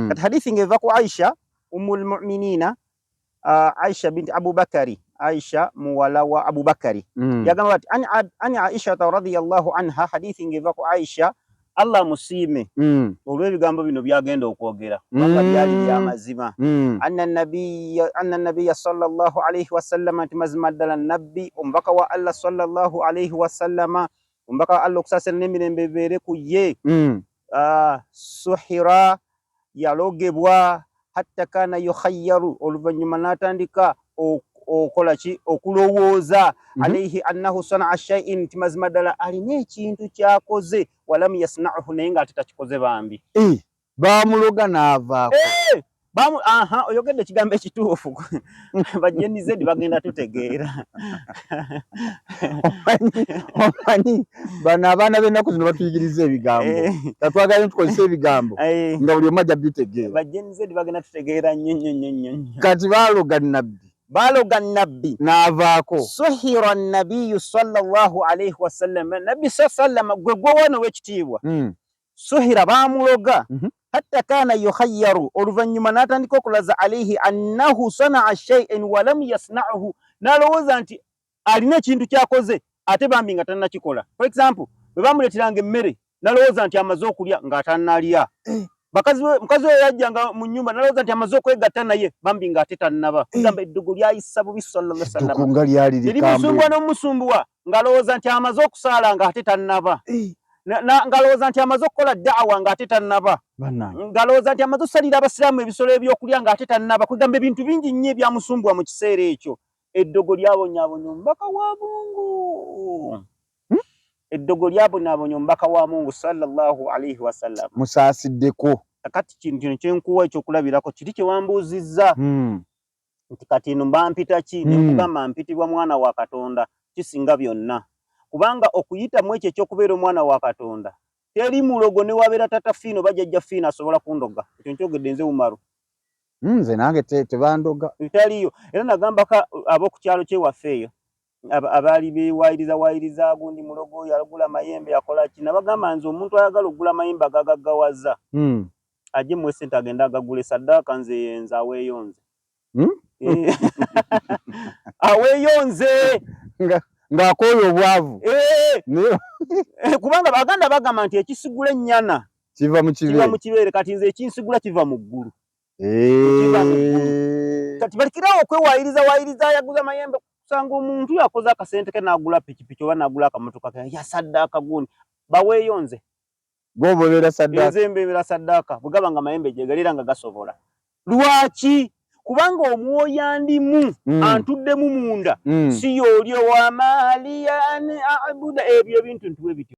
Kati hadithi ngeva ku Aisha ummul mu'minina Aisha binti Abu Bakari, Aisha muwala wa Abu Bakari. Yagamba ati ani Aisha radhiyallahu anha, hadithi ngeva ku Aisha Allah musime olw'ebigambo bino byagenda okwogera kubanga byali bya mazima. Anna nabiyya sallallahu alayhi wasallam, mazmaddala nabbi ombaka wa Allah sallallahu alayhi wasallam, ombaka wa Allah okusasira n'emirembe bibeere ku ye, suhira yalogebwa hatta kana yukhayyaru, oluvannyuma n'atandika okola ki okulowooza alayhi annahu sana'a shay'in, timazima ddala alina ekintu kyakoze walam yasna'uhu, naye nga ate takikoze bambi. Bamuloga n'avaako. Oyogedde ekigambo ekituufu. Bajeni zedi bagenda tutegeera. Omanyi bano abaana b'ennaku zino batuyigiriza ebigambo. Katwagala tukozesa ebigambo nga buli omu ajja bitegeera. Bajeni zedi bagenda tutegeera nnyo. Kati baaloga nabbi n'avaako. Suhira nabiyyu sallallahu alayhi wasallam, nabbi sallallahu gwe wano w'ekitiibwa. Suhira bamuloga hatta kana yukhayyaru, oluvannyuma n'atandika okulaza alayhi annahu sana'a shay'an wa lam yasna'uhu, n'alowooza nti alina ekintu kyakoze ate bambi nga tannakikola. For example, bwe bamuleeteranga emmere n'alowooza nti amaze okulya ng'atannalya. Mukazi we yajjanga mu nnyumba n'alowooza nti amaze okwegatta naye bambi ng'ate tannaba. Kugamba eddogo lyayisa bubi sallallahu alayhi wasallam. Eddogo nga lyali likambwe. Erimusumbuwa n'omusumbuwa ng'alowooza nti amaze okusaala ng'ate tannaba. Ng'alowooza nti amaze okukola da'wa ng'ate tannaba. Ng'alowooza nti amaze osalira abasiraamu ebisolo ebyokulya ng'ate tannaba. Kugamba ebintu bingi nnyo ebyamusumbuwa mu kiseera ekyo. Eddogo lyabonyaabonya omubaka wa Mungu. Eddogo lyabonyaabonya omubaka wa Mungu sallallahu alayhi wasallam. Musaasiddeko. Kati kino kyenkuwa ekyokulabirako kiri kye wambuuzizza. Nti kati eno mbampita ki? Ne nkugamba mpitibwa mwana wa Katonda, kisinga byonna. Kubanga okuyitamu ekyo ekyokubeera omwana wa Katonda, teri mulogo ne wabeera tata Fiino bajjajja Fiino asobola kundoga. Ekyo nkyogedde nze Umaru. Nze nange tebandoga. Taliyo. Era nagambako ab'oku kyalo kyewaffe eyo abaali beewayiriza gundi mulogo yagula mayembe yakola ki, nabagamba nze omuntu ayagala okugula mayembe agagaggawaza ajje muwe ssente agenda agagule saddaaka, nze aweeyonze. Aweeyonze ng'akooya obwavu. Kubanga Baganda bagamba nti ekisigula ennyana kiva mu kibeere, kati nze ekinsigula kiva mu ggulu. Kati balikirawo okwewayiriza yaguza mayembe, kusanga omuntu yakoze akasente ke n'agula pikipiki oba n'agula akamotoka ke ya saddaaka gundi. Baweeyonze. Gwobeera saddaaka. Nze mbeera saddaaka bwe gaba nga mayembe gyegalira nga gasobola. Lwaki? Kubanga omwoyo andimu antuddemu munda si y'oli ow'amaali yani abuda ebyo ebintu ntuwe bityo.